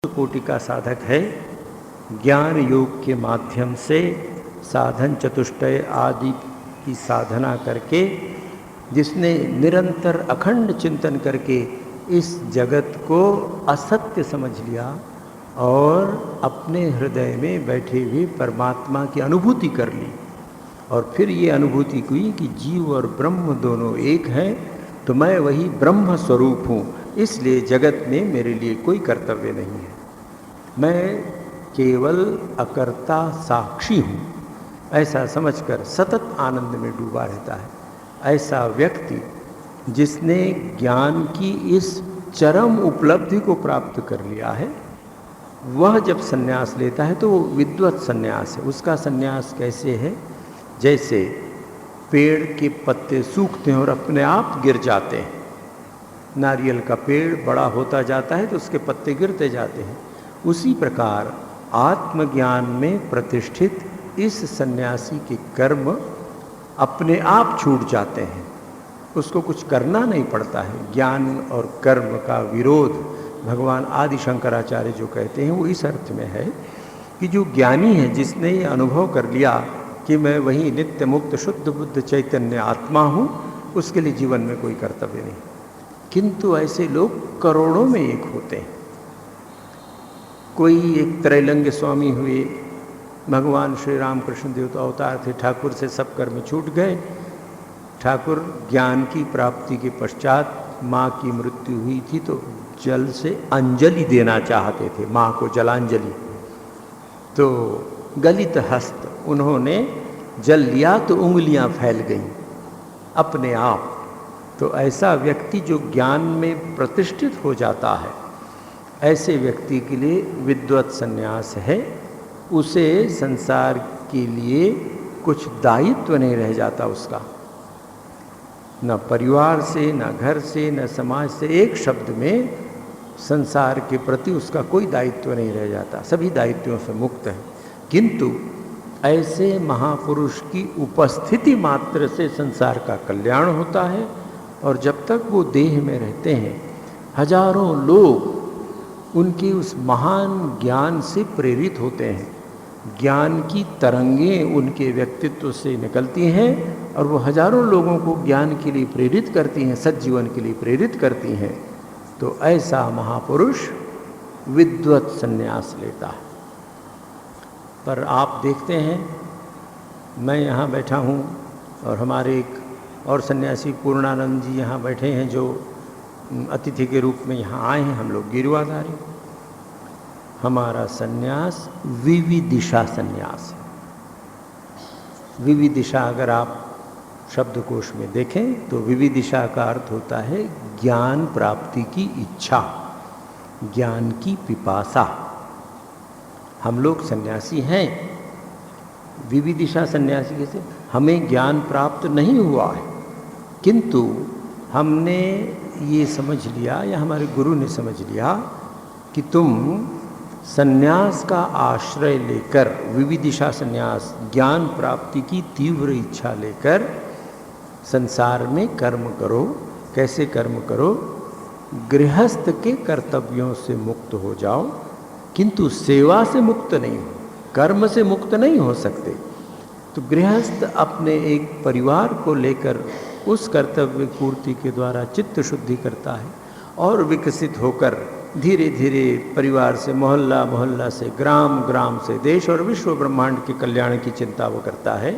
कोटि का साधक है। ज्ञान योग के माध्यम से साधन चतुष्टय आदि की साधना करके जिसने निरंतर अखंड चिंतन करके इस जगत को असत्य समझ लिया और अपने हृदय में बैठे हुए परमात्मा की अनुभूति कर ली और फिर ये अनुभूति हुई कि जीव और ब्रह्म दोनों एक हैं, तो मैं वही ब्रह्म स्वरूप हूँ, इसलिए जगत में मेरे लिए कोई कर्तव्य नहीं है, मैं केवल अकर्ता साक्षी हूँ, ऐसा समझकर सतत आनंद में डूबा रहता है। ऐसा व्यक्ति जिसने ज्ञान की इस चरम उपलब्धि को प्राप्त कर लिया है, वह जब संन्यास लेता है तो वो विद्वत संन्यास है। उसका संन्यास कैसे है? जैसे पेड़ के पत्ते सूखते हैं और अपने आप गिर जाते हैं। नारियल का पेड़ बड़ा होता जाता है तो उसके पत्ते गिरते जाते हैं। उसी प्रकार आत्मज्ञान में प्रतिष्ठित इस सन्यासी के कर्म अपने आप छूट जाते हैं, उसको कुछ करना नहीं पड़ता है। ज्ञान और कर्म का विरोध भगवान आदि शंकराचार्य जो कहते हैं वो इस अर्थ में है कि जो ज्ञानी है, जिसने ये अनुभव कर लिया कि मैं वही नित्य मुक्त शुद्ध बुद्ध चैतन्य आत्मा हूँ, उसके लिए जीवन में कोई कर्तव्य नहीं। किंतु ऐसे लोग करोड़ों में एक होते हैं। कोई एक त्रैलंग्य स्वामी हुए, भगवान श्री रामकृष्ण देव तो अवतार थे, ठाकुर से सब कर्म छूट गए। ठाकुर ज्ञान की प्राप्ति के पश्चात माँ की मृत्यु हुई थी तो जल से अंजलि देना चाहते थे, माँ को जलांजलि। तो गलित हस्त उन्होंने जल लिया तो उंगलियां फैल गईं अपने आप। तो ऐसा व्यक्ति जो ज्ञान में प्रतिष्ठित हो जाता है, ऐसे व्यक्ति के लिए विद्वत संन्यास है। उसे संसार के लिए कुछ दायित्व नहीं रह जाता उसका, न परिवार से, न घर से, न समाज से। एक शब्द में संसार के प्रति उसका कोई दायित्व नहीं रह जाता, सभी दायित्वों से मुक्त है। किंतु ऐसे महापुरुष की उपस्थिति मात्र से संसार का कल्याण होता है और जब तक वो देह में रहते हैं, हजारों लोग उनके उस महान ज्ञान से प्रेरित होते हैं। ज्ञान की तरंगें उनके व्यक्तित्व से निकलती हैं और वो हजारों लोगों को ज्ञान के लिए प्रेरित करती हैं, सज्जीवन के लिए प्रेरित करती हैं। तो ऐसा महापुरुष विद्वत संन्यास लेता है। पर आप देखते हैं, मैं यहाँ बैठा हूँ और हमारे एक और सन्यासी पूर्णानंद जी यहाँ बैठे हैं, जो अतिथि के रूप में यहाँ आए हैं। हम लोग गिरवाधारी। हमारा सन्यास विविदिशा सन्यास है। विविदिशा अगर आप शब्दकोश में देखें तो विविदिशा का अर्थ होता है ज्ञान प्राप्ति की इच्छा, ज्ञान की पिपासा। हम लोग सन्यासी हैं। विविदिशा सन्यासी कैसे? हमें ज्ञान प्राप्त नहीं हुआ है, किंतु हमने ये समझ लिया या हमारे गुरु ने समझ लिया कि तुम सन्यास का आश्रय लेकर, विविदिशा सन्यास, ज्ञान प्राप्ति की तीव्र इच्छा लेकर संसार में कर्म करो। कैसे कर्म करो? गृहस्थ के कर्तव्यों से मुक्त हो जाओ, किंतु सेवा से मुक्त नहीं हो, कर्म से मुक्त नहीं हो सकते। तो गृहस्थ अपने एक परिवार को लेकर उस कर्तव्य पूर्ति के द्वारा चित्त शुद्धि करता है और विकसित होकर धीरे धीरे परिवार से मोहल्ला, मोहल्ला से ग्राम, ग्राम से देश और विश्व ब्रह्मांड के कल्याण की चिंता वो करता है।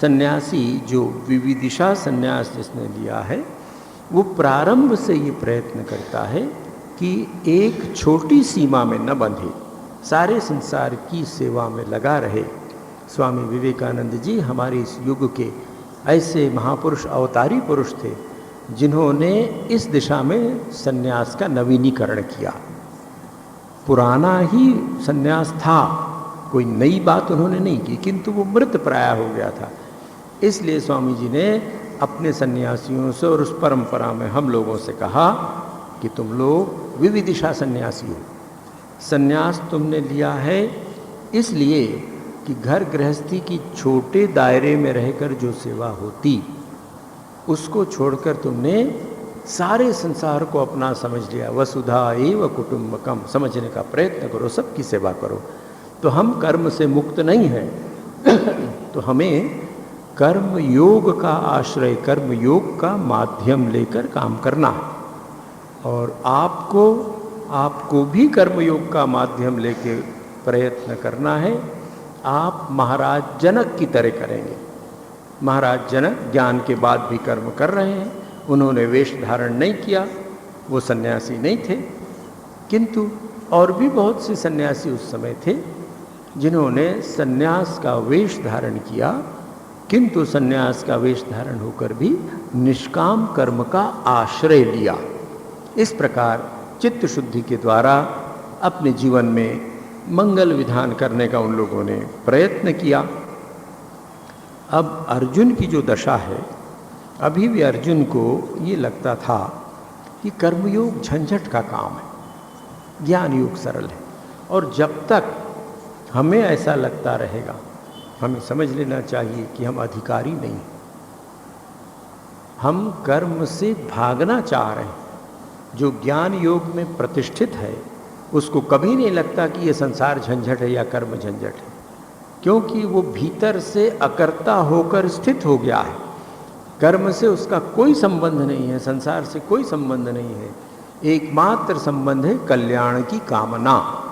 सन्यासी जो विविदिशा सन्यास जिसने लिया है, वो प्रारंभ से ये प्रयत्न करता है कि एक छोटी सीमा में न बंधे, सारे संसार की सेवा में लगा रहे। स्वामी विवेकानंद जी हमारे इस युग के ऐसे महापुरुष, अवतारी पुरुष थे, जिन्होंने इस दिशा में सन्यास का नवीनीकरण किया। पुराना ही सन्यास था, कोई नई बात उन्होंने नहीं की, किंतु वो मृत प्राय हो गया था। इसलिए स्वामी जी ने अपने सन्यासियों से और उस परंपरा में हम लोगों से कहा कि तुम लोग विविदिशा सन्यासी हो। सन्यास तुमने लिया है इसलिए कि घर गृहस्थी की छोटे दायरे में रहकर जो सेवा होती, उसको छोड़कर तुमने सारे संसार को अपना समझ लिया, वसुधा एव कुटुंबकम, समझने का प्रयत्न करो, सबकी सेवा करो। तो हम कर्म से मुक्त नहीं हैं तो हमें कर्म योग का आश्रय, कर्म योग का माध्यम लेकर काम करना है। और आपको भी कर्म योग का माध्यम लेके प्रयत्न करना है। आप महाराज जनक की तरह करेंगे। महाराज जनक ज्ञान के बाद भी कर्म कर रहे हैं। उन्होंने वेश धारण नहीं किया, वो सन्यासी नहीं थे, किंतु और भी बहुत से सन्यासी उस समय थे जिन्होंने सन्यास का वेश धारण किया, किंतु सन्यास का वेश धारण होकर भी निष्काम कर्म का आश्रय लिया। इस प्रकार चित्त शुद्धि के द्वारा अपने जीवन में मंगल विधान करने का उन लोगों ने प्रयत्न किया। अब अर्जुन की जो दशा है, अभी भी अर्जुन को ये लगता था कि कर्मयोग झंझट का काम है, ज्ञान योग सरल है। और जब तक हमें ऐसा लगता रहेगा, हमें समझ लेना चाहिए कि हम अधिकारी नहीं, हम कर्म से भागना चाह रहे हैं। जो ज्ञान योग में प्रतिष्ठित है उसको कभी नहीं लगता कि ये संसार झंझट है या कर्म झंझट है, क्योंकि वो भीतर से अकर्ता होकर स्थित हो गया है। कर्म से उसका कोई संबंध नहीं है, संसार से कोई संबंध नहीं है, एकमात्र संबंध है कल्याण की कामना।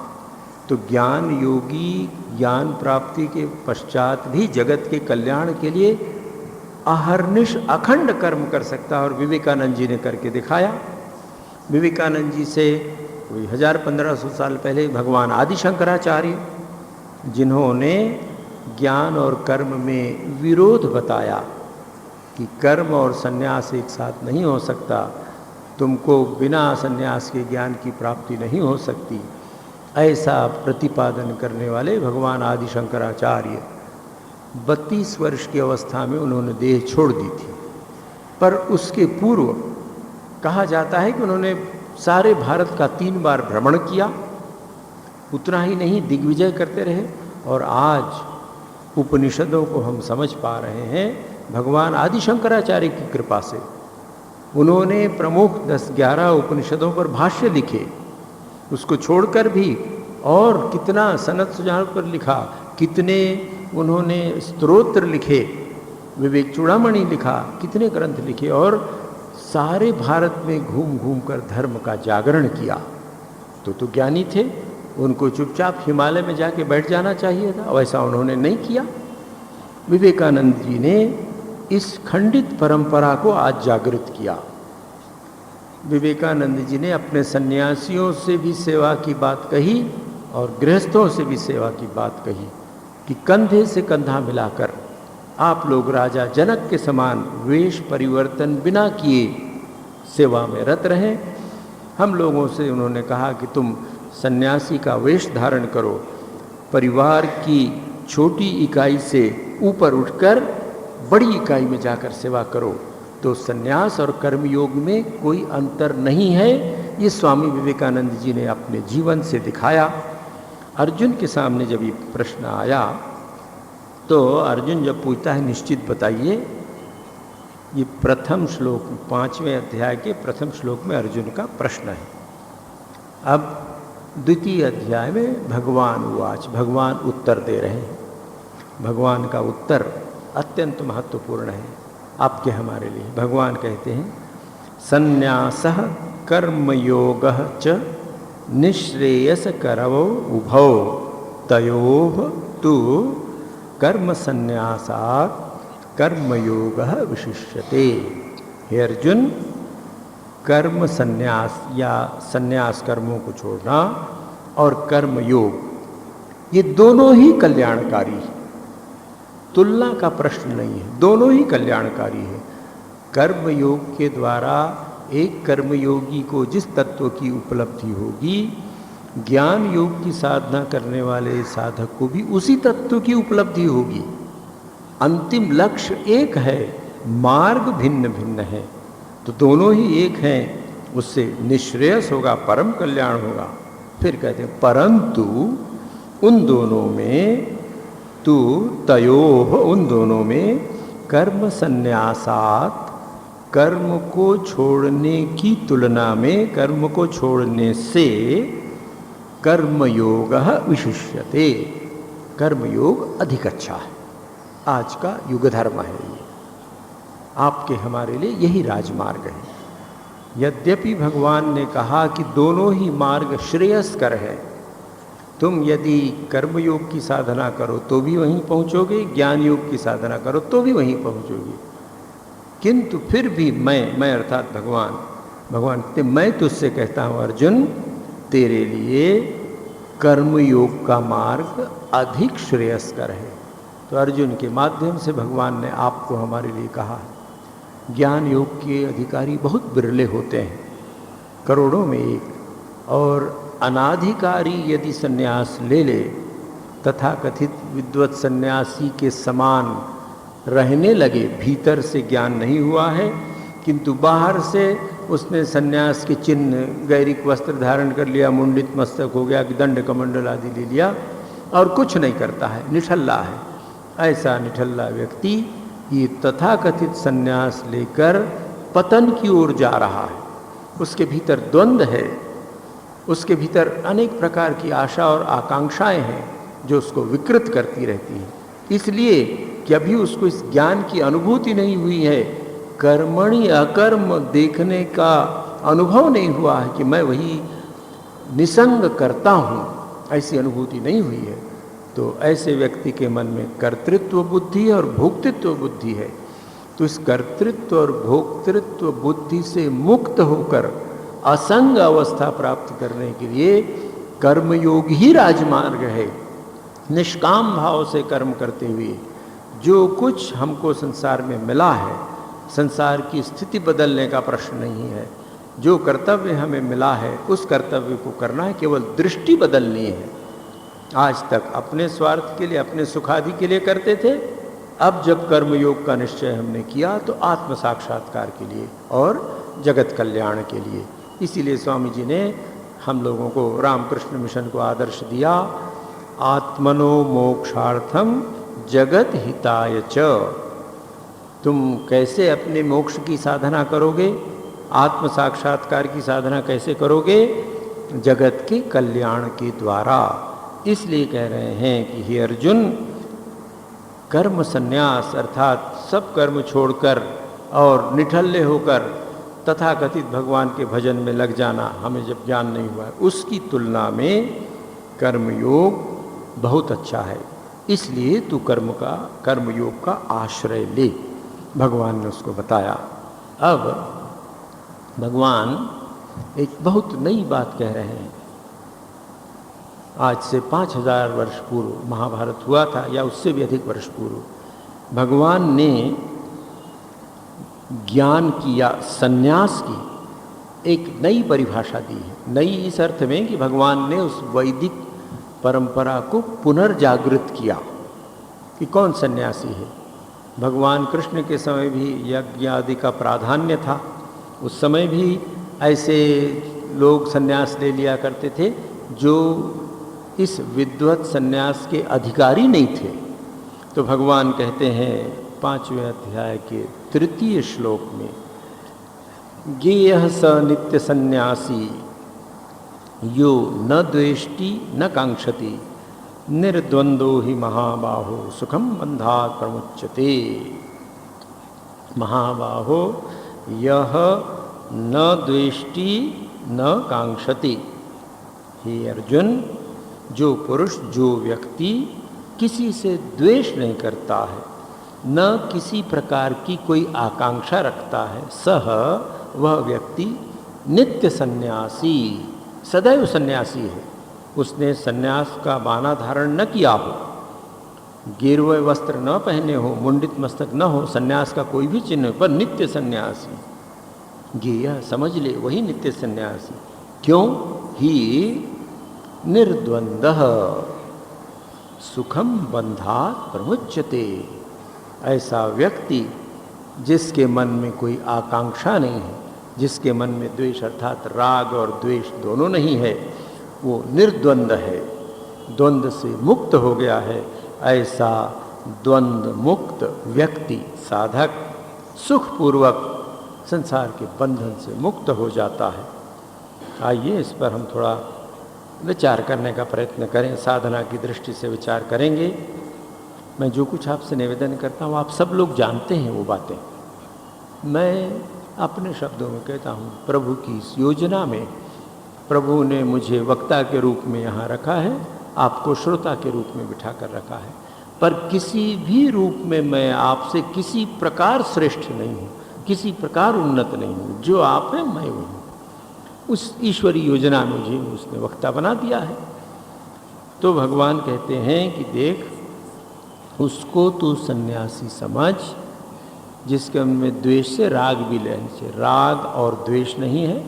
तो ज्ञान योगी ज्ञान प्राप्ति के पश्चात भी जगत के कल्याण के लिए अहर्निश अखंड कर्म कर सकता है। और विवेकानंद जी ने करके दिखाया। विवेकानंद जी से कोई 1000-1500 साल पहले भगवान आदि शंकराचार्य, जिन्होंने ज्ञान और कर्म में विरोध बताया कि कर्म और सन्यास एक साथ नहीं हो सकता, तुमको बिना सन्यास के ज्ञान की प्राप्ति नहीं हो सकती, ऐसा प्रतिपादन करने वाले भगवान आदि शंकराचार्य 32 वर्ष की अवस्था में उन्होंने देह छोड़ दी थी। पर उसके पूर्व कहा जाता है कि उन्होंने सारे भारत का 3 बार भ्रमण किया। उतना ही नहीं, दिग्विजय करते रहे। और आज उपनिषदों को हम समझ पा रहे हैं भगवान आदि शंकराचार्य की कृपा से। उन्होंने प्रमुख 10-11 उपनिषदों पर भाष्य लिखे, उसको छोड़कर भी और कितना सनद सुजान पर लिखा, कितने उन्होंने स्तोत्र लिखे, विवेक चूड़ामणि लिखा, कितने ग्रंथ लिखे, और सारे भारत में घूम घूम कर धर्म का जागरण किया। तो ज्ञानी थे, उनको चुपचाप हिमालय में जाके बैठ जाना चाहिए था, वैसा उन्होंने नहीं किया। विवेकानंद जी ने इस खंडित परंपरा को आज जागृत किया। विवेकानंद जी ने अपने सन्यासियों से भी सेवा की बात कही और गृहस्थों से भी सेवा की बात कही कि कंधे से कंधा मिलाकर आप लोग राजा जनक के समान वेश परिवर्तन बिना किए सेवा में रत रहें। हम लोगों से उन्होंने कहा कि तुम सन्यासी का वेश धारण करो, परिवार की छोटी इकाई से ऊपर उठकर बड़ी इकाई में जाकर सेवा करो। तो सन्यास और कर्मयोग में कोई अंतर नहीं है। ये स्वामी विवेकानंद जी ने अपने जीवन से दिखाया। अर्जुन के सामने जब ये प्रश्न आया तो अर्जुन जब पूछता है निश्चित बताइए, ये प्रथम श्लोक 5वें अध्याय के प्रथम श्लोक में अर्जुन का प्रश्न है। अब द्वितीय अध्याय में भगवान उवाच, भगवान उत्तर दे रहे हैं। भगवान का उत्तर अत्यंत महत्वपूर्ण है आपके हमारे लिए। भगवान कहते हैं सन्यासः कर्मयोगः च निःश्रेयसकरौ उभौ तयोः तु कर्म संन्यासात् कर्मयोगः विशिष्यते। हे अर्जुन, कर्म संन्यास या संन्यास कर्मों को छोड़ना और कर्म योग, ये दोनों ही कल्याणकारी है। तुलना का प्रश्न नहीं है, दोनों ही कल्याणकारी है। कर्म योग के द्वारा एक कर्मयोगी को जिस तत्व की उपलब्धि होगी, ज्ञान योग की साधना करने वाले साधक को भी उसी तत्व की उपलब्धि होगी। अंतिम लक्ष्य एक है, मार्ग भिन्न भिन्न है, तो दोनों ही एक हैं, उससे निःश्रेयस होगा, परम कल्याण होगा। फिर कहते हैं परंतु उन दोनों में तयोः, उन दोनों में कर्म संन्यासात् कर्म को छोड़ने की तुलना में, कर्म को छोड़ने से कर्मयोग विशिष्यते, कर्मयोग अधिक अच्छा है। आज का युग धर्म है ये, आपके हमारे लिए यही राजमार्ग है। यद्यपि भगवान ने कहा कि दोनों ही मार्ग श्रेयस्कर है, तुम यदि कर्मयोग की साधना करो तो भी वहीं पहुँचोगे, ज्ञान योग की साधना करो तो भी वहीं पहुँचोगे, किंतु फिर भी मैं अर्थात भगवान मैं तुझसे कहता हूँ अर्जुन, तेरे लिए कर्मयोग का मार्ग अधिक श्रेयस्कर है। तो अर्जुन के माध्यम से भगवान ने आपको हमारे लिए कहा, ज्ञान योग के अधिकारी बहुत बिरले होते हैं, करोड़ों में एक, और अनाधिकारी यदि सन्यास ले ले, तथाकथित विद्वत सन्यासी के समान रहने लगे, भीतर से ज्ञान नहीं हुआ है किंतु बाहर से उसने सन्यास के चिन्ह, गैरिक वस्त्र धारण कर लिया, मुंडित मस्तक हो गया, दंड कमंडल आदि ले लिया और कुछ नहीं करता है, निठल्ला है, ऐसा निठल्ला व्यक्ति ये तथाकथित सन्यास लेकर पतन की ओर जा रहा है। उसके भीतर द्वंद्व है, उसके भीतर अनेक प्रकार की आशा और आकांक्षाएं हैं जो उसको विकृत करती रहती हैं, इसलिए कि अभी उसको इस ज्ञान की अनुभूति नहीं हुई है, कर्मणि अकर्म देखने का अनुभव नहीं हुआ है कि मैं वही निसंग करता हूँ, ऐसी अनुभूति नहीं हुई है। तो ऐसे व्यक्ति के मन में कर्तृत्व बुद्धि और भोक्तृत्व बुद्धि है, तो इस कर्तृत्व और भोक्तृत्व बुद्धि से मुक्त होकर असंग अवस्था प्राप्त करने के लिए कर्मयोग ही राजमार्ग है। निष्काम भाव से कर्म करते हुए जो कुछ हमको संसार में मिला है, संसार की स्थिति बदलने का प्रश्न नहीं है, जो कर्तव्य हमें मिला है उस कर्तव्य को करना है, केवल दृष्टि बदलनी है। आज तक अपने स्वार्थ के लिए, अपने सुखादि के लिए करते थे, अब जब कर्मयोग का निश्चय हमने किया तो आत्म साक्षात्कार के लिए और जगत कल्याण के लिए। इसीलिए स्वामी जी ने हम लोगों को रामकृष्ण मिशन को आदर्श दिया, आत्मनो मोक्षार्थम जगत हिताय च। तुम कैसे अपने मोक्ष की साधना करोगे, आत्म साक्षात्कार की साधना कैसे करोगे? जगत के कल्याण के द्वारा। इसलिए कह रहे हैं कि हे अर्जुन, कर्म संन्यास अर्थात सब कर्म छोड़कर और निठल्ले होकर तथाकथित भगवान के भजन में लग जाना, हमें जब ज्ञान नहीं हुआ है, उसकी तुलना में कर्मयोग बहुत अच्छा है। इसलिए तू कर्मयोग का आश्रय ले, भगवान ने उसको बताया। अब भगवान एक बहुत नई बात कह रहे हैं। आज से 5000 वर्ष पूर्व महाभारत हुआ था, या उससे भी अधिक वर्ष पूर्व भगवान ने ज्ञान की या सन्यास की एक नई परिभाषा दी है। नई इस अर्थ में कि भगवान ने उस वैदिक परंपरा को पुनर्जागृत किया कि कौन सन्यासी है। भगवान कृष्ण के समय भी यज्ञ आदि का प्राधान्य था, उस समय भी ऐसे लोग सन्यास ले लिया करते थे जो इस विद्वत सन्यास के अधिकारी नहीं थे। तो भगवान कहते हैं 5वें अध्याय के 3 श्लोक में, ज्ञेयः स नित्य सन्यासी यो न द्वेष्टि न कांक्षति निर्द्वंदो ही महाबाहो सुखम बंधात् प्रमुच्यते। महाबाहो यह न द्वेष्टि न कांक्षति। हे अर्जुन, जो पुरुष, जो व्यक्ति किसी से द्वेष नहीं करता है, न किसी प्रकार की कोई आकांक्षा रखता है, सह वह व्यक्ति नित्य सन्यासी, सदैव सन्यासी है। उसने सन्यास का बाना धारण न किया हो, गेरुए वस्त्र न पहने हो, मुंडित मस्तक न हो, सन्यास का कोई भी चिन्ह, पर नित्य सन्यासी। गेय समझ ले, वही नित्य सन्यासी। क्यों? ही निर्द्वंदः सुखम बंधात् प्रमुच्यते। ऐसा व्यक्ति जिसके मन में कोई आकांक्षा नहीं है, जिसके मन में द्वेष अर्थात राग और द्वेष दोनों नहीं है, वो निर्द्वंद है, द्वंद्व से मुक्त हो गया है। ऐसा द्वंद्व मुक्त व्यक्ति, साधक, सुखपूर्वक संसार के बंधन से मुक्त हो जाता है। आइए इस पर हम थोड़ा विचार करने का प्रयत्न करें, साधना की दृष्टि से विचार करेंगे। मैं जो कुछ आपसे निवेदन करता हूँ आप सब लोग जानते हैं वो बातें। मैं अपने शब्दों में कहता हूँ, प्रभु की इस योजना में प्रभु ने मुझे वक्ता के रूप में यहाँ रखा है, आपको श्रोता के रूप में बिठा कर रखा है, पर किसी भी रूप में मैं आपसे किसी प्रकार श्रेष्ठ नहीं हूँ, किसी प्रकार उन्नत नहीं हूँ। जो आप हैं मैं हूँ। उस ईश्वरीय योजना में मुझे उसने वक्ता बना दिया है। तो भगवान कहते हैं कि देख, उसको तू सन्यासी समझ जिसके उनमें द्वेष से राग भी लेने से, राग और द्वेष नहीं है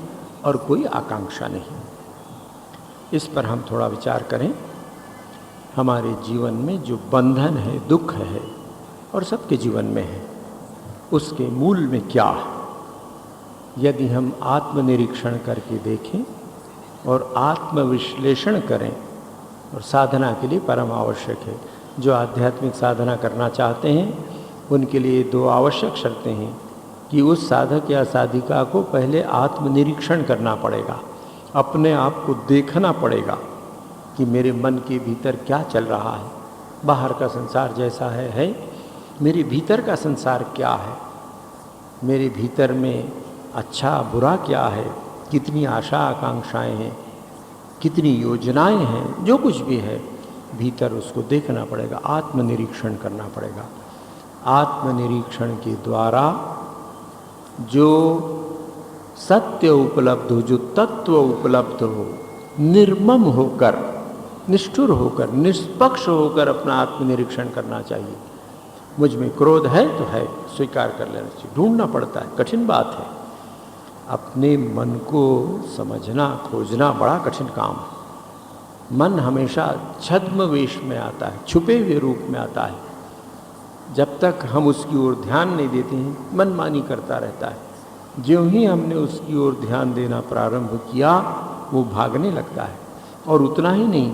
और कोई आकांक्षा नहीं। इस पर हम थोड़ा विचार करें। हमारे जीवन में जो बंधन है, दुख है, और सबके जीवन में है, उसके मूल में क्या है? यदि हम आत्मनिरीक्षण करके देखें और आत्मविश्लेषण करें, और साधना के लिए परम आवश्यक है। जो आध्यात्मिक साधना करना चाहते हैं उनके लिए दो आवश्यक शर्तें हैं कि उस साधक या साधिका को पहले आत्मनिरीक्षण करना पड़ेगा, अपने आप को देखना पड़ेगा कि मेरे मन के भीतर क्या चल रहा है। बाहर का संसार जैसा है, मेरे भीतर का संसार क्या है, मेरे भीतर में अच्छा बुरा क्या है, कितनी आशा आकांक्षाएं हैं, कितनी योजनाएं हैं, जो कुछ भी है भीतर उसको देखना पड़ेगा, आत्मनिरीक्षण करना पड़ेगा। आत्मनिरीक्षण के द्वारा जो सत्य उपलब्ध हो, जो तत्व उपलब्ध हो, निर्मम होकर, निष्ठुर होकर, निष्पक्ष होकर अपना आत्मनिरीक्षण करना चाहिए। मुझ में क्रोध है तो है, स्वीकार कर लेना चाहिए। ढूंढना पड़ता है, कठिन बात है। अपने मन को समझना, खोजना बड़ा कठिन काम है। मन हमेशा छद्म वेश में आता है, छुपे हुए रूप में आता है। जब तक हम उसकी ओर ध्यान नहीं देते हैं मनमानी करता रहता है। ज्यों ही हमने उसकी ओर ध्यान देना प्रारंभ किया वो भागने लगता है, और उतना ही नहीं,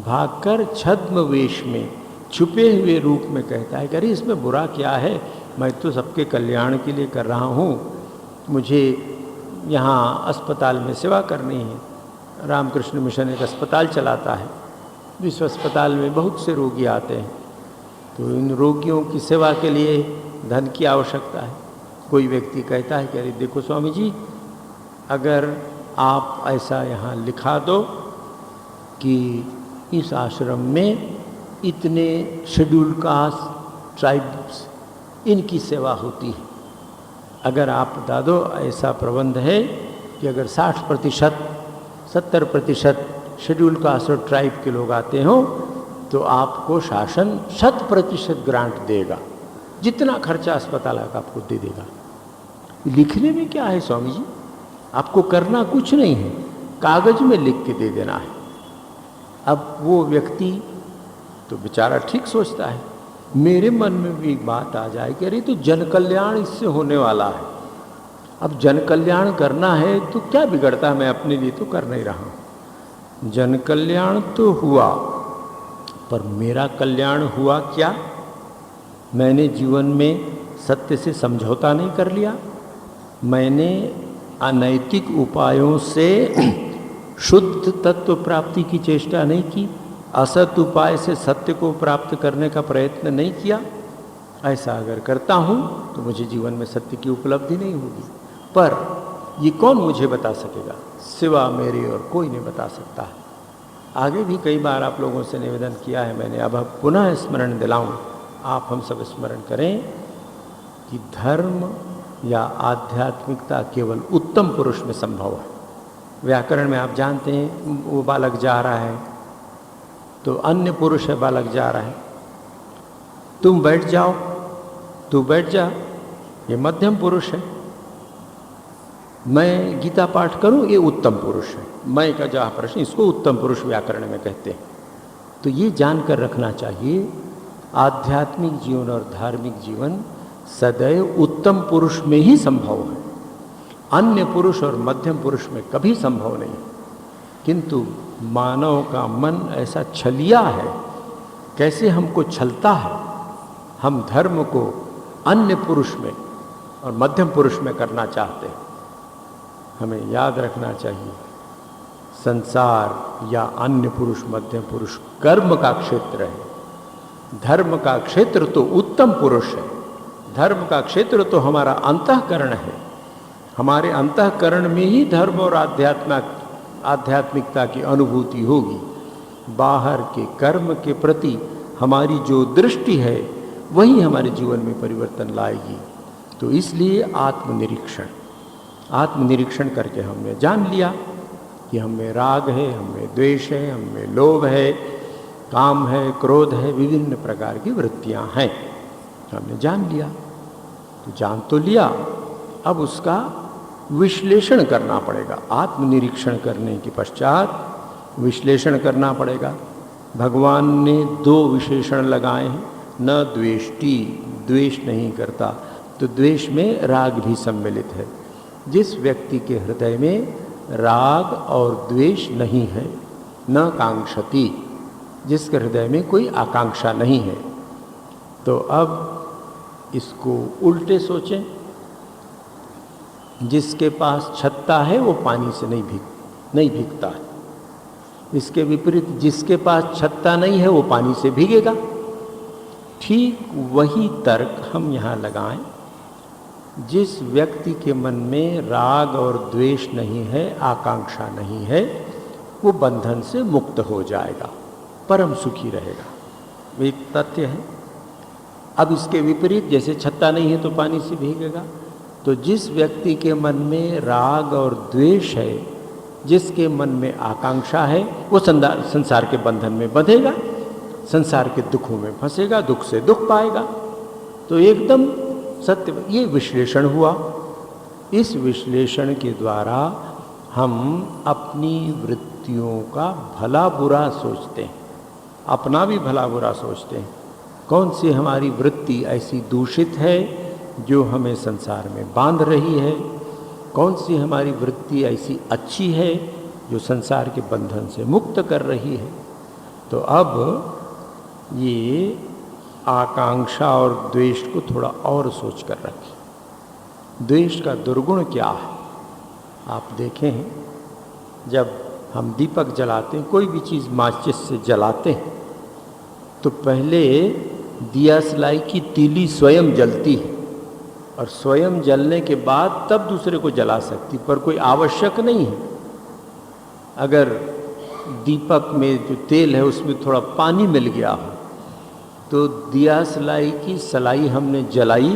भागकर छद्म वेश में छुपे हुए रूप में कहता है कि अरे इसमें बुरा क्या है, मैं तो सबके कल्याण के लिए कर रहा हूँ, मुझे यहाँ अस्पताल में सेवा करनी है। रामकृष्ण मिशन एक अस्पताल चलाता है। इस अस्पताल में बहुत से रोगी आते हैं, तो इन रोगियों की सेवा के लिए धन की आवश्यकता है। कोई व्यक्ति कहता है कि अरे देखो स्वामी जी, अगर आप ऐसा यहाँ लिखा दो कि इस आश्रम में इतने शेड्यूल कास्ट ट्राइब्स, इनकी सेवा होती है, अगर आप बता दो ऐसा प्रबंध है कि अगर 60%, 70% शेड्यूल कास्ट और ट्राइब के लोग आते हों तो आपको शासन 100% ग्रांट देगा, जितना खर्चा अस्पताल का आपको दे देगा। लिखने में क्या है स्वामी जी, आपको करना कुछ नहीं है, कागज में लिख के दे देना है। अब वो व्यक्ति तो बेचारा ठीक सोचता है, मेरे मन में भी एक बात आ जाए कि अरे तो जन कल्याण इससे होने वाला है, अब जन कल्याण करना है तो क्या बिगड़ता, मैं अपने लिए तो कर नहीं रहा हूँ। जन कल्याण तो हुआ, पर मेरा कल्याण हुआ क्या? मैंने जीवन में सत्य से समझौता नहीं कर लिया, मैंने अनैतिक उपायों से शुद्ध तत्व प्राप्ति की चेष्टा नहीं की, असत उपाय से सत्य को प्राप्त करने का प्रयत्न नहीं किया। ऐसा अगर करता हूँ तो मुझे जीवन में सत्य की उपलब्धि नहीं होगी। पर ये कौन मुझे बता सकेगा? सिवा मेरे और कोई नहीं बता सकता है। आगे भी कई बार आप लोगों से निवेदन किया है मैंने, अब पुनः स्मरण दिलाऊं, आप हम सब स्मरण करें कि धर्म या आध्यात्मिकता केवल उत्तम पुरुष में संभव है। व्याकरण में आप जानते हैं, वो बालक जा रहा है तो अन्य पुरुष है, बालक जा रहा है, तुम बैठ जाओ, तू बैठ जा, ये मध्यम पुरुष है। मैं गीता पाठ करूं, ये उत्तम पुरुष है। मैं का जहाँ प्रश्न, इसको उत्तम पुरुष व्याकरण में कहते हैं। तो ये जानकर रखना चाहिए, आध्यात्मिक जीवन और धार्मिक जीवन सदैव उत्तम पुरुष में ही संभव है, अन्य पुरुष और मध्यम पुरुष में कभी संभव नहीं। किंतु मानव का मन ऐसा छलिया है, कैसे हमको छलता है, हम धर्म को अन्य पुरुष में, और मध्यम पुरुष में करना चाहते हैं। हमें याद रखना चाहिए, संसार या अन्य पुरुष, मध्यम पुरुष कर्म का क्षेत्र है। धर्म का क्षेत्र तो उत्तम पुरुष है। धर्म का क्षेत्र तो हमारा अंतःकरण है। हमारे अंतःकरण में ही धर्म और आध्यात्मिकता की अनुभूति होगी। बाहर के कर्म के प्रति हमारी जो दृष्टि है वही हमारे जीवन में परिवर्तन लाएगी। तो इसलिए आत्मनिरीक्षण करके हमने जान लिया कि हमें राग है, हमें द्वेष है, हमें लोभ है, काम है, क्रोध है, विभिन्न प्रकार की वृत्तियां हैं। हमने जान लिया, तो जान तो लिया, अब उसका विश्लेषण करना पड़ेगा। आत्मनिरीक्षण करने के पश्चात विश्लेषण करना पड़ेगा। भगवान ने 2 विशेषण लगाए हैं, न द्वेष्टि, द्वेष नहीं करता। तो द्वेष में राग भी सम्मिलित है। जिस व्यक्ति के हृदय में राग और द्वेष नहीं है, न कांक्षति, जिसके हृदय में कोई आकांक्षा नहीं है। तो अब इसको उल्टे सोचें, जिसके पास छत्ता है वो पानी से नहीं भीगता है। इसके विपरीत जिसके पास छत्ता नहीं है वो पानी से भीगेगा। ठीक वही तर्क हम यहाँ लगाएं। जिस व्यक्ति के मन में राग और द्वेष नहीं है, आकांक्षा नहीं है, वो बंधन से मुक्त हो जाएगा, परम सुखी रहेगा। एक तथ्य है। अब इसके विपरीत, जैसे छत्ता नहीं है तो पानी से भीगेगा, तो जिस व्यक्ति के मन में राग और द्वेष है, जिसके मन में आकांक्षा है, वो संसार के बंधन में बंधेगा, संसार के दुखों में फंसेगा, दुख से दुख पाएगा। तो एकदम सत्य ये विश्लेषण हुआ। इस विश्लेषण के द्वारा हम अपनी वृत्तियों का भला बुरा सोचते हैं, अपना भी भला बुरा सोचते हैं। कौन सी हमारी वृत्ति ऐसी दूषित है जो हमें संसार में बांध रही है, कौन सी हमारी वृत्ति ऐसी अच्छी है जो संसार के बंधन से मुक्त कर रही है। तो अब ये आकांक्षा और द्वेष को थोड़ा और सोच कर रखें। द्वेष का दुर्गुण क्या है? आप देखें, जब हम दीपक जलाते हैं, कोई भी चीज़ माचिस से जलाते हैं, तो पहले दिया सलाई की तीली स्वयं जलती है और स्वयं जलने के बाद तब दूसरे को जला सकती, पर कोई आवश्यक नहीं है। अगर दीपक में जो तेल है उसमें थोड़ा पानी मिल गया हो तो दिया सलाई की सलाई हमने जलाई,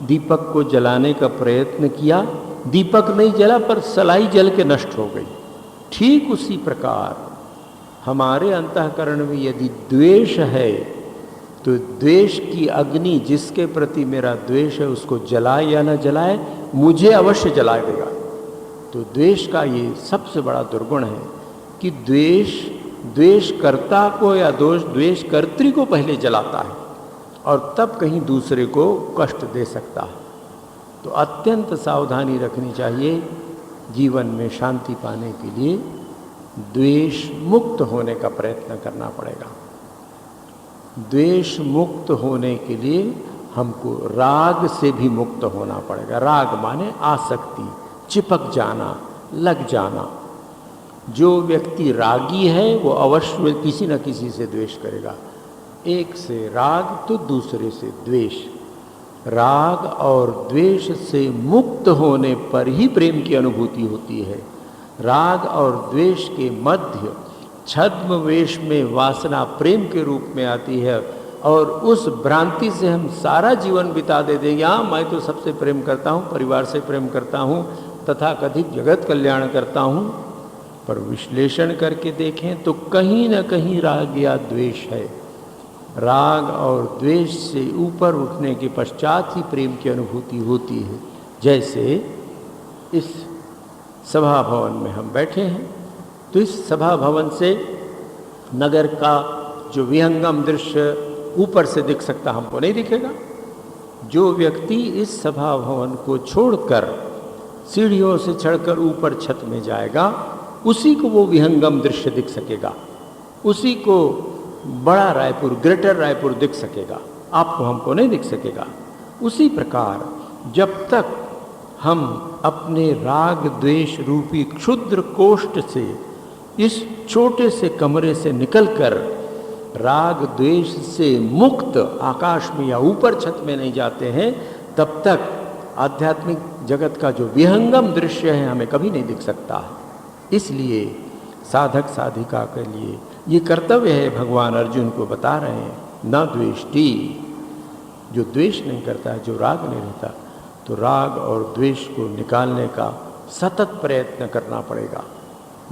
दीपक को जलाने का प्रयत्न किया, दीपक नहीं जला पर सलाई जल के नष्ट हो गई। ठीक उसी प्रकार हमारे अंतःकरण में यदि द्वेष है तो द्वेष की अग्नि, जिसके प्रति मेरा द्वेष है, उसको जलाए या न जलाए, मुझे अवश्य जला देगा। तो द्वेष का ये सबसे बड़ा दुर्गुण है कि द्वेषकर्ता को या द्वेष कर्त्री को पहले जलाता है और तब कहीं दूसरे को कष्ट दे सकता है। तो अत्यंत सावधानी रखनी चाहिए। जीवन में शांति पाने के लिए द्वेष मुक्त होने का प्रयत्न करना पड़ेगा। द्वेष मुक्त होने के लिए हमको राग से भी मुक्त होना पड़ेगा। राग माने आसक्ति, चिपक जाना, लग जाना। जो व्यक्ति रागी है वो अवश्य किसी न किसी से द्वेष करेगा। एक से राग तो दूसरे से द्वेष। राग और द्वेष से मुक्त होने पर ही प्रेम की अनुभूति होती है। राग और द्वेष के मध्य छद्म वेश में वासना प्रेम के रूप में आती है और उस भ्रांति से हम सारा जीवन बिता देंगे। हाँ, मैं तो सबसे प्रेम करता हूँ, परिवार से प्रेम करता हूँ, तथा कथित जगत कल्याण करता हूँ, पर विश्लेषण करके देखें तो कहीं न कहीं राग या द्वेष है। राग और द्वेष से ऊपर उठने के पश्चात ही प्रेम की अनुभूति होती है। जैसे इस सभा भवन में हम बैठे हैं, तो इस सभा भवन से नगर का जो विहंगम दृश्य ऊपर से दिख सकता हमको नहीं दिखेगा। जो व्यक्ति इस सभा भवन को छोड़कर सीढ़ियों से चढ़कर ऊपर छत में जाएगा, उसी को वो विहंगम दृश्य दिख सकेगा, उसी को बड़ा रायपुर, ग्रेटर रायपुर दिख सकेगा, आपको हमको नहीं दिख सकेगा। उसी प्रकार जब तक हम अपने राग द्वेष रूपी क्षुद्र कोष्ठ से, इस छोटे से कमरे से निकलकर राग द्वेष से मुक्त आकाश में या ऊपर छत में नहीं जाते हैं, तब तक आध्यात्मिक जगत का जो विहंगम दृश्य है हमें कभी नहीं दिख सकता है। इसलिए साधक साधिका के लिए ये कर्तव्य है, भगवान अर्जुन को बता रहे हैं, न द्वेष्टि, जो द्वेष नहीं करता है, जो राग नहीं रहता, तो राग और द्वेष को निकालने का सतत प्रयत्न करना पड़ेगा।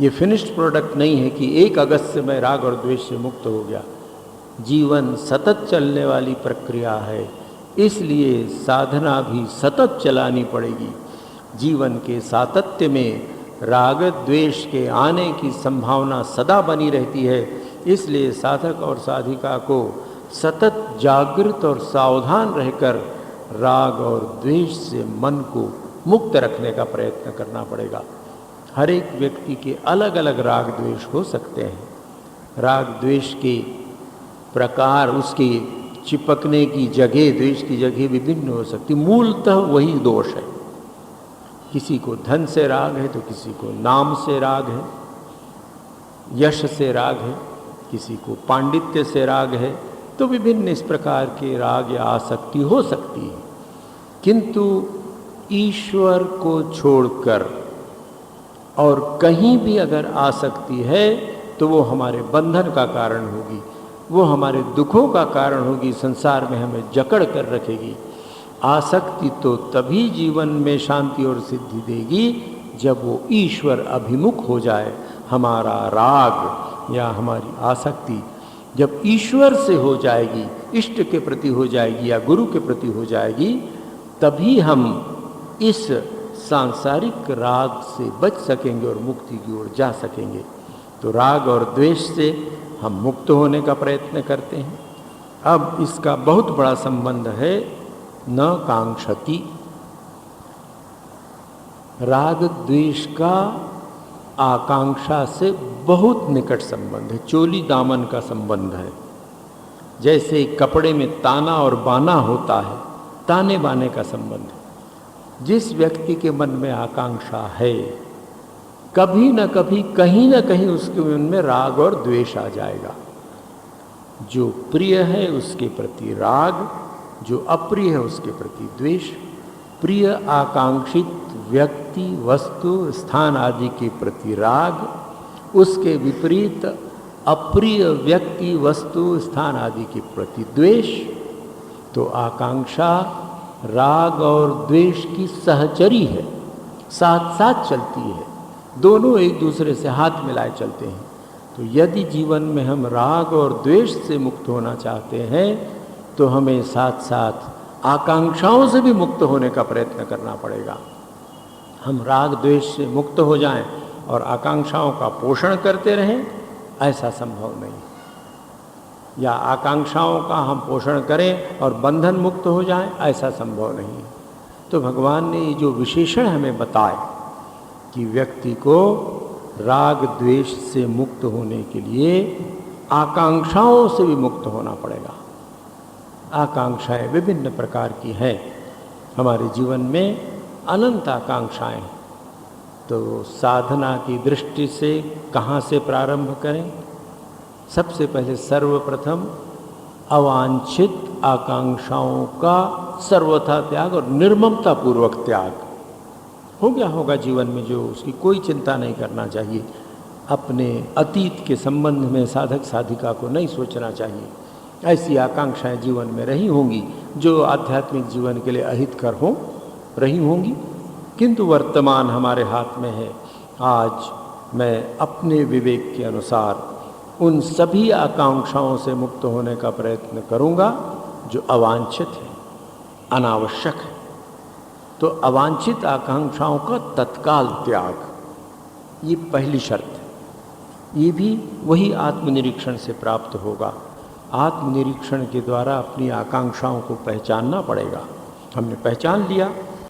ये फिनिश्ड प्रोडक्ट नहीं है कि 1 अगस्त से मैं राग और द्वेष से मुक्त हो गया। जीवन सतत चलने वाली प्रक्रिया है, इसलिए साधना भी सतत चलानी पड़ेगी। जीवन के सातत्य में राग द्वेष के आने की संभावना सदा बनी रहती है, इसलिए साधक और साधिका को सतत जागृत और सावधान रहकर राग और द्वेष से मन को मुक्त रखने का प्रयत्न करना पड़ेगा। हर एक व्यक्ति के अलग अलग राग द्वेष हो सकते हैं। राग द्वेष के प्रकार, उसके चिपकने की जगह, द्वेष की जगह विभिन्न हो सकती, मूलतः वही दोष है। किसी को धन से राग है तो किसी को नाम से राग है, यश से राग है, किसी को पांडित्य से राग है, तो विभिन्न इस प्रकार के राग या आसक्ति हो सकती है। किंतु ईश्वर को छोड़कर और कहीं भी अगर आसक्ति है तो वो हमारे बंधन का कारण होगी, वो हमारे दुखों का कारण होगी, संसार में हमें जकड़ कर रखेगी। आसक्ति तो तभी जीवन में शांति और सिद्धि देगी जब वो ईश्वर अभिमुख हो जाए। हमारा राग या हमारी आसक्ति जब ईश्वर से हो जाएगी, इष्ट के प्रति हो जाएगी या गुरु के प्रति हो जाएगी, तभी हम इस सांसारिक राग से बच सकेंगे और मुक्ति की ओर जा सकेंगे। तो राग और द्वेष से हम मुक्त होने का प्रयत्न करते हैं। अब इसका बहुत बड़ा संबंध है न कांक्षति। राग द्वेष का आकांक्षा से बहुत निकट संबंध है, चोली दामन का संबंध है। जैसे कपड़े में ताना और बाना होता है, ताने बाने का संबंध है। जिस व्यक्ति के मन में आकांक्षा है, कभी न कभी कहीं न कहीं उसके मन में राग और द्वेष आ जाएगा। जो प्रिय है उसके प्रति राग, जो अप्रिय है उसके प्रति द्वेष। प्रिय आकांक्षित व्यक्ति, वस्तु, स्थान आदि के प्रति राग, उसके विपरीत अप्रिय व्यक्ति, वस्तु, स्थान आदि के प्रति द्वेष। तो आकांक्षा राग और द्वेष की सहचरी है, साथ साथ चलती है, दोनों एक दूसरे से हाथ मिलाए चलते हैं। तो यदि जीवन में हम राग और द्वेष से मुक्त होना चाहते हैं तो हमें साथ साथ आकांक्षाओं से भी मुक्त होने का प्रयत्न करना पड़ेगा। हम राग द्वेष से मुक्त हो जाएं और आकांक्षाओं का पोषण करते रहें, ऐसा संभव नहीं। या आकांक्षाओं का हम पोषण करें और बंधन मुक्त हो जाएं, ऐसा संभव नहीं है। तो भगवान ने ये जो विशेषण हमें बताए कि व्यक्ति को राग द्वेष से मुक्त होने के लिए आकांक्षाओं से भी मुक्त होना पड़ेगा। आकांक्षाएं विभिन्न प्रकार की हैं। हमारे जीवन में अनंत आकांक्षाएं। तो साधना की दृष्टि से कहाँ से प्रारंभ करें? सबसे पहले सर्वप्रथम अवांछित आकांक्षाओं का सर्वथा त्याग और निर्ममता पूर्वक त्याग हो गया होगा जीवन में, जो उसकी कोई चिंता नहीं करना चाहिए। अपने अतीत के संबंध में साधक साधिका को नहीं सोचना चाहिए। ऐसी आकांक्षाएं जीवन में रही होंगी जो आध्यात्मिक जीवन के लिए अहितकर हो रही होंगी, किंतु वर्तमान हमारे हाथ में है। आज मैं अपने विवेक के अनुसार उन सभी आकांक्षाओं से मुक्त होने का प्रयत्न करूंगा जो अवांछित है, अनावश्यक है। तो अवांछित आकांक्षाओं का तत्काल त्याग, ये पहली शर्त है। ये भी वही आत्मनिरीक्षण से प्राप्त होगा। आत्मनिरीक्षण के द्वारा अपनी आकांक्षाओं को पहचानना पड़ेगा। हमने पहचान लिया